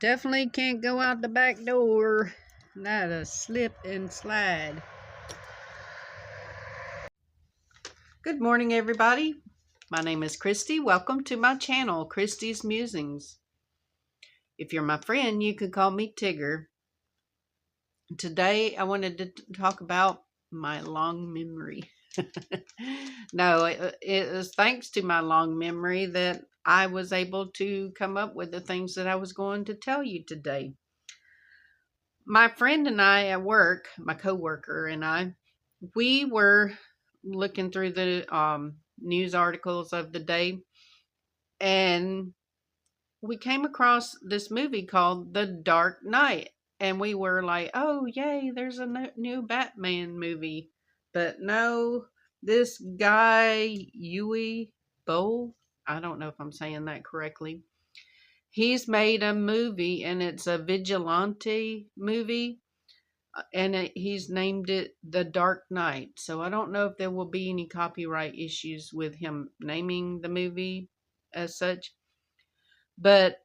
Definitely can't go out the back door. That'll slip and slide. Good morning, everybody. My name is Christy. Welcome to my channel, Christy's Musings. If you're my friend, you could call me Tigger. Today, I wanted to talk about my long memory. No, it was thanks to my long memory that I was able to come up with the things that I was going to tell you today. My friend and I at work, my coworker and I, we were looking through the news articles of the day, and we came across this movie called The Dark Knight. And we were like, oh, yay, there's a new Batman movie. But no, this guy, Yui Bowl, I don't know if I'm saying that correctly. He's made a movie, and it's a vigilante movie, and he's named it The Dark Knight. So I don't know if there will be any copyright issues with him naming the movie as such. But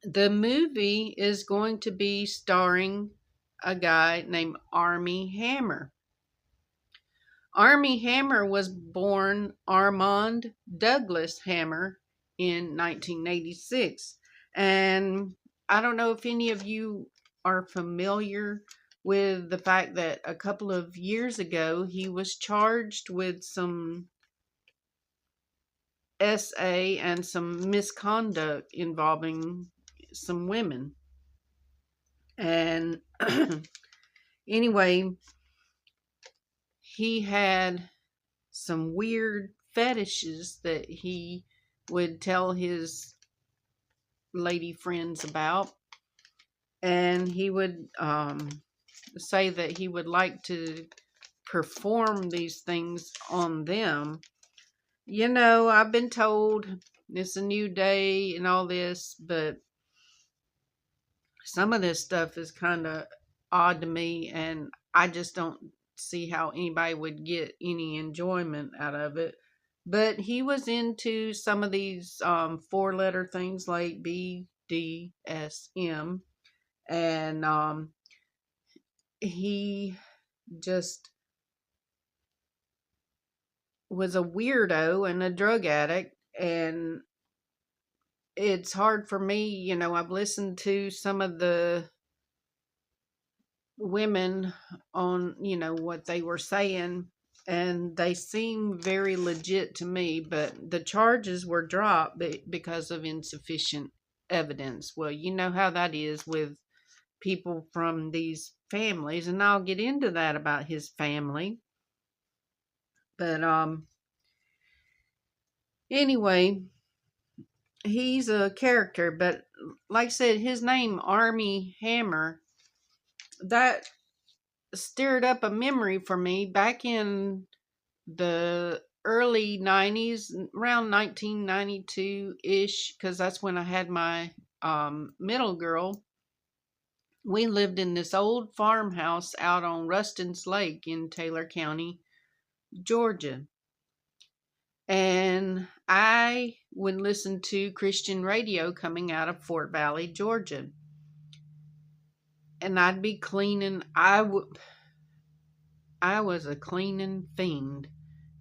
the movie is going to be starring a guy named Armie Hammer. Armie Hammer was born Armand Douglas Hammer in 1986. And I don't know if any of you are familiar with the fact that a couple of years ago he was charged with some SA and some misconduct involving some women. And anyway, he had some weird fetishes that he would tell his lady friends about. And he would say that he would like to perform these things on them. You know, I've been told it's a new day and all this, but some of this stuff is kind of odd to me, and I just don't see how anybody would get any enjoyment out of it. But he was into some of these four-letter things like BDSM, and he just was a weirdo and a drug addict. And it's hard for me, I've listened to some of the women on, what they were saying, and they seem very legit to me, but the charges were dropped because of insufficient evidence. Well, you know how that is with people from these families, and I'll get into that about his family. But anyway, he's a character, but like I said, his name, Armie Hammer, that stirred up a memory for me back in the early 90s, around 1992-ish, because that's when I had my middle girl. We lived in this old farmhouse out on Ruston's Lake in Taylor County, Georgia. And I would listen to Christian radio coming out of Fort Valley, Georgia. And I'd be cleaning. I was a cleaning fiend.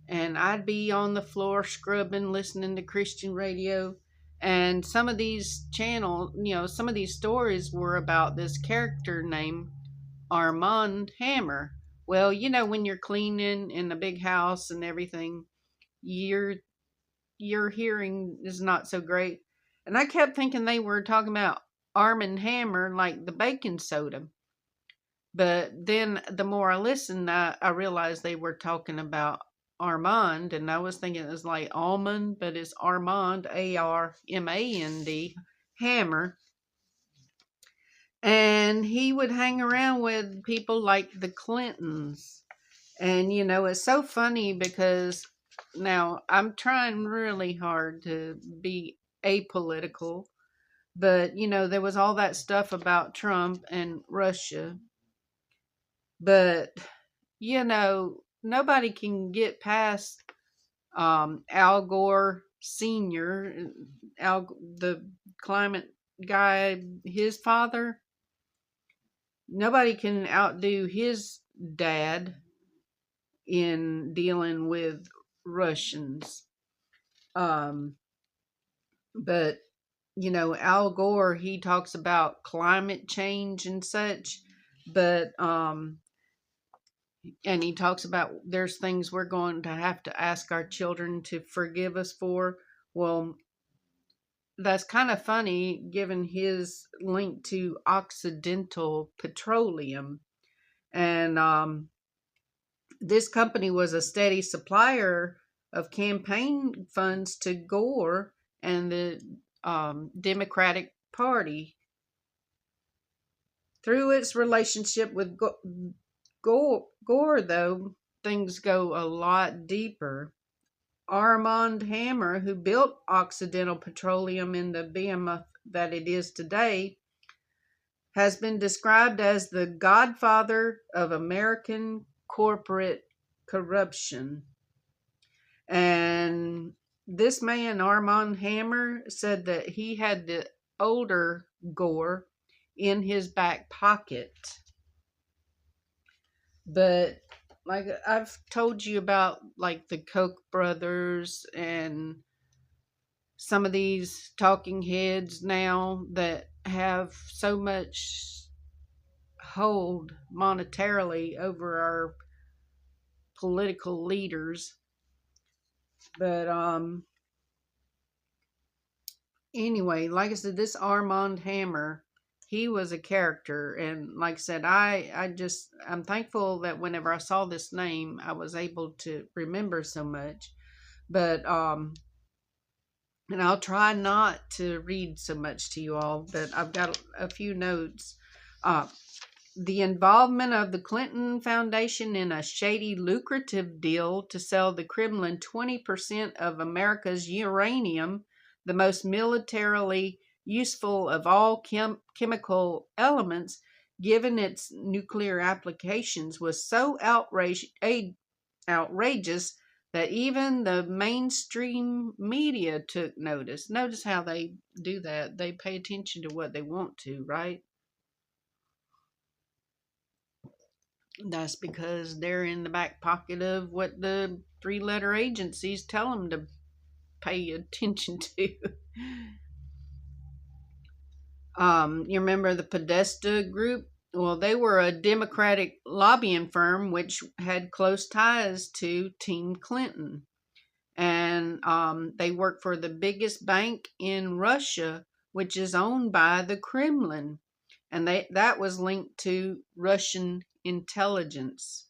And I'd be on the floor scrubbing, listening to Christian radio. And some of these some of these stories were about this character named Armand Hammer. Well, when you're cleaning in a big house and everything, your hearing is not so great. And I kept thinking they were talking about Arm& Hammer, like the baking soda. But then the more I listened, I realized they were talking about Armand, and I was thinking it was like almond, but it's Armand, Armand, Hammer. And he would hang around with people like the Clintons. And, it's so funny because now I'm trying really hard to be apolitical, but, there was all that stuff about Trump and Russia. But, nobody can get past Al Gore Sr., the climate guy, his father, nobody can outdo his dad in dealing with Russians. Um, but Al Gore, he talks about climate change and such, but and he talks about there's things we're going to have to ask our children to forgive us for. Well, that's kind of funny given his link to Occidental Petroleum. And this company was a steady supplier of campaign funds to Gore and the Democratic Party. Through its relationship with Gore, though, things go a lot deeper. Armandhammer, who built Occidental Petroleum in the behemoth that it is today, has been described as the godfather of American corporate corruption. And this man, Armandhammer, said that he had the older Gore in his back pocket. But like I've told you about, like the Koch brothers and some of these talking heads now that have so much hold monetarily over our political leaders. But anyway, like I said, this Armandhammer, he was a character, and like I said, I'm thankful that whenever I saw this name, I was able to remember so much. But and I'll try not to read so much to you all, but I've got a few notes. Uh, the involvement of the Clinton Foundation in a shady, lucrative deal to sell the Kremlin 20% of America's uranium, the most militarily useful of all chemical elements, given its nuclear applications, was so outrageous that even the mainstream media took notice. Notice how they do that. They pay attention to what they want to, right? That's because they're in the back pocket of what the three-letter agencies tell them to pay attention to. You remember the Podesta group? Well, they were a Democratic lobbying firm which had close ties to Team Clinton. And they work for the biggest bank in Russia, which is owned by the Kremlin. And that was linked to Russian intelligence.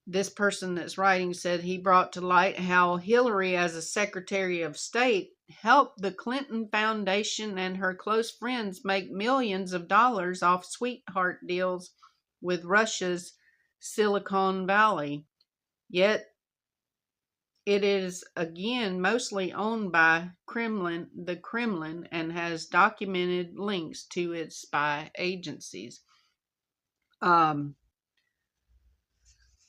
This person that's writing said he brought to light how Hillary, as a Secretary of State, helped the Clinton Foundation and her close friends make millions of dollars off sweetheart deals with Russia's Silicon Valley. Yet it is again mostly owned by the Kremlin, and has documented links to its spy agencies.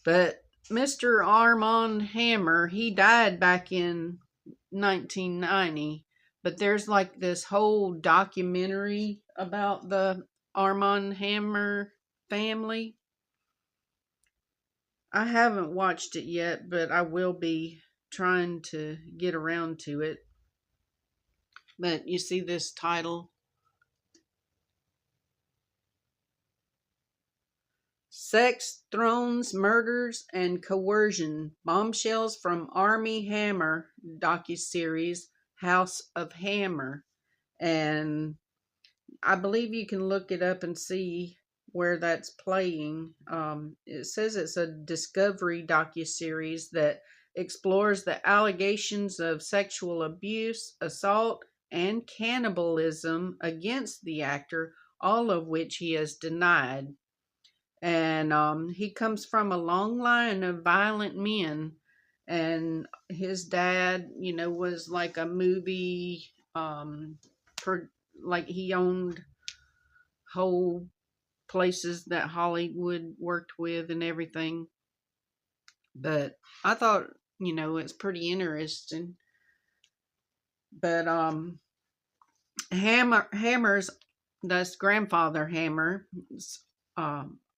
But Mr. Armandhammer, he died back in 1990. But there's like this whole documentary about the Armandhammer family. I haven't watched it yet, but I will be trying to get around to it. But you see this title: Sex, Thrones, Murders, and Coercion. Bombshells from Army Hammer docuseries House of Hammer. And I believe you can look it up and see where that's playing. It says it's a Discovery docuseries that explores the allegations of sexual abuse, assault, and cannibalism against the actor, all of which he has denied. And he comes from a long line of violent men, and his dad, was like a movie like he owned whole places that Hollywood worked with and everything. But I thought, it's pretty interesting. But Hammer's, that's grandfather Hammer's,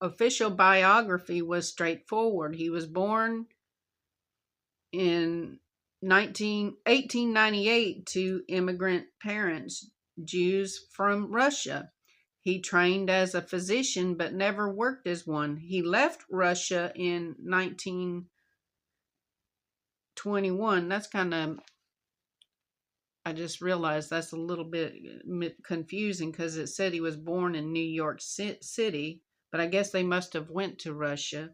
official biography was straightforward. He was born in 1898 to immigrant parents, Jews from Russia. He trained as a physician but never worked as one. He left Russia in 1921. That's kind of, I just realized that's a little bit confusing because it said he was born in New York City, but I guess they must have went to Russia.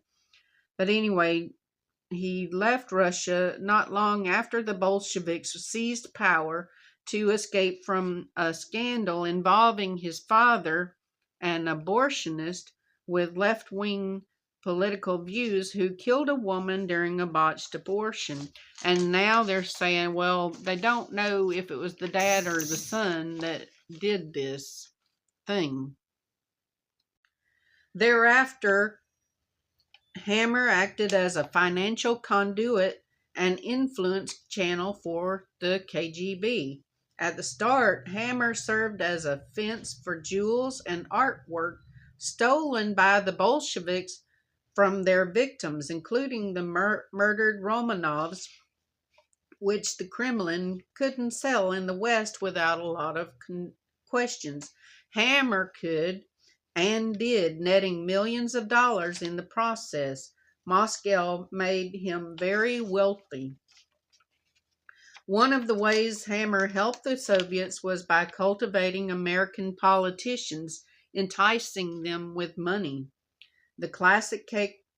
But anyway, he left Russia not long after the Bolsheviks seized power to escape from a scandal involving his father, an abortionist with left wing political views, who killed a woman during a botched abortion. And now they're saying, well, they don't know if it was the dad or the son that did this thing. Thereafter, Hammer acted as a financial conduit and influence channel for the KGB. At the start, Hammer served as a fence for jewels and artwork stolen by the Bolsheviks from their victims, including the murdered Romanovs, which the Kremlin couldn't sell in the West without a lot of questions. Hammer could and did, netting millions of dollars in the process. Moscow made him very wealthy. One of the ways Hammer helped the Soviets was by cultivating American politicians, enticing them with money. The classic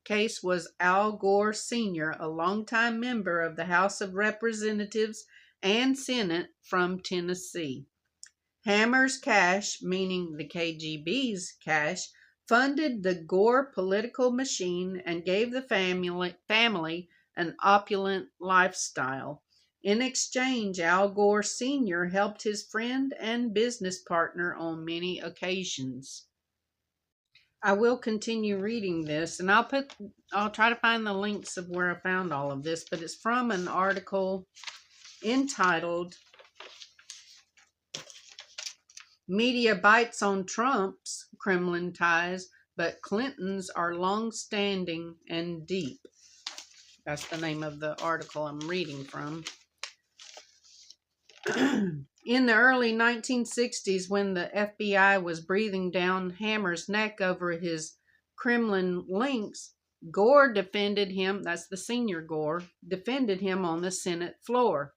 case was Al Gore Sr., a longtime member of the House of Representatives and Senate from Tennessee. Hammer's cash, meaning the KGB's cash, funded the Gore political machine and gave the family an opulent lifestyle. In exchange, Al Gore Sr. helped his friend and business partner on many occasions. I will continue reading this, and I'll try to find the links of where I found all of this, but it's from an article entitled Media Bites on Trump's Kremlin Ties, but Clinton's Are Long-Standing and Deep. That's the name of the article I'm reading from. In the early 1960s, when the FBI was breathing down Hammer's neck over his Kremlin links, Gore defended him, that's the senior Gore, defended him on the Senate floor.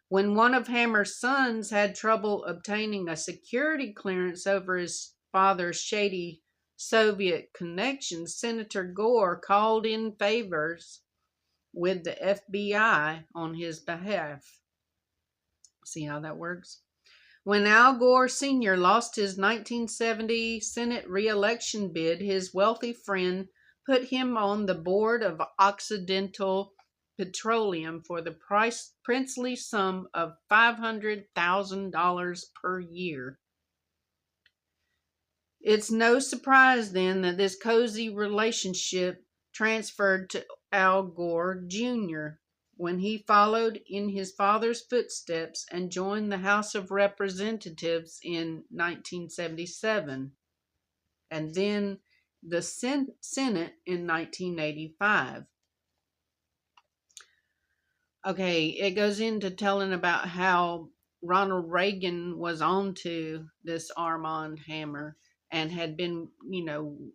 When one of Hammer's sons had trouble obtaining a security clearance over his father's shady Soviet connections, Senator Gore called in favors with the FBI on his behalf. See how that works? When Al Gore Sr. lost his 1970 Senate re-election bid, his wealthy friend put him on the board of Occidental Petroleum for the princely sum of $500,000 per year. It's no surprise then that this cozy relationship transferred to Al Gore Jr. when he followed in his father's footsteps and joined the House of Representatives in 1977, and then the Senate in 1985. Okay, it goes into telling about how Ronald Reagan was on to this Armandhammer and had been,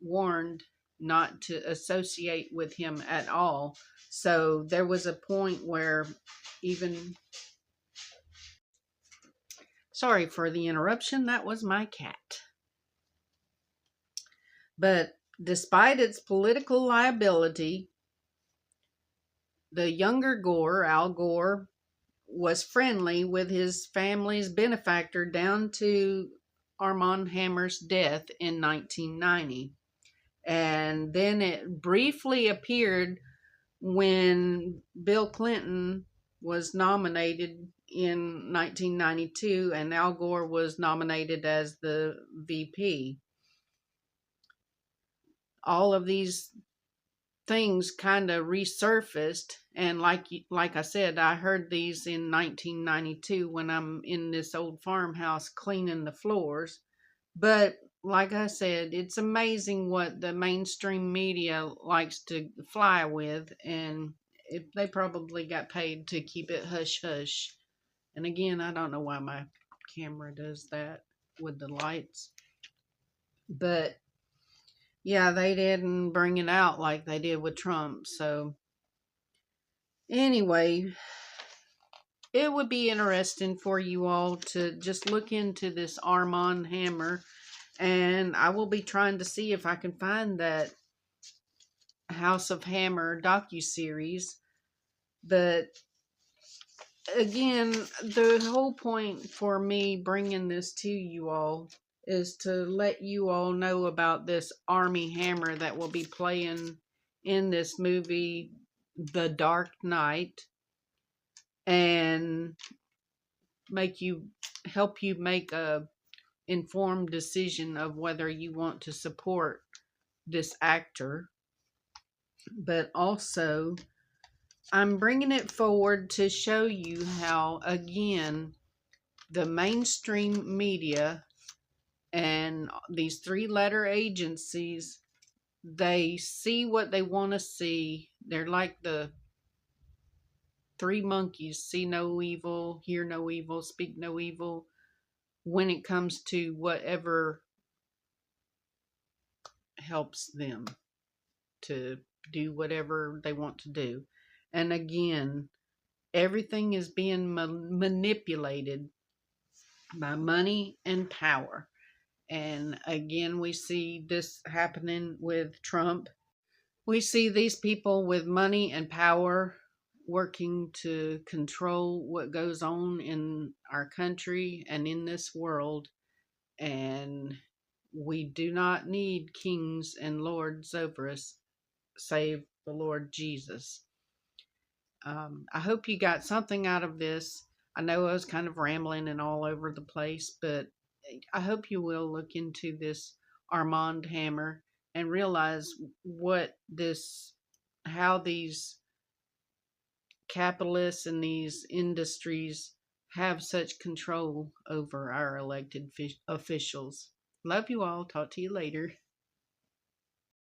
warned not to associate with him at all. So there was a point where even... Sorry for the interruption, that was my cat. But despite its political liability, the younger Gore, Al Gore, was friendly with his family's benefactor down to Armandhammer's death in 1990. And then it briefly appeared when Bill Clinton was nominated in 1992 and Al Gore was nominated as the VP. All of these things kind of resurfaced, and like I said, I heard these in 1992 when I'm in this old farmhouse cleaning the floors. But like I said, it's amazing what the mainstream media likes to fly with, and they probably got paid to keep it hush hush. And again, I don't know why my camera does that with the lights, but yeah, they didn't bring it out like they did with Trump. So anyway, it would be interesting for you all to just look into this Armandhammer, and I will be trying to see if I can find that House of Hammer docuseries. But again, the whole point for me bringing this to you all is to let you all know about this Army Hammer that will be playing in this movie, The Dark Knight, and make you help you make a informed decision of whether you want to support this actor. But also, I'm bringing it forward to show you how, again, the mainstream media and these three-letter agencies, they see what they want to see. They're like the three monkeys: see no evil, hear no evil, speak no evil, when it comes to whatever helps them to do whatever they want to do. And again, everything is being manipulated by money and power. And again, we see this happening with Trump. We see these people with money and power working to control what goes on in our country and in this world. And we do not need kings and lords over us, save the Lord Jesus. I hope you got something out of this. I know I was kind of rambling and all over the place, but I hope you will look into this Armandhammer and realize how these capitalists and these industries have such control over our elected officials. Love you all. Talk to you later.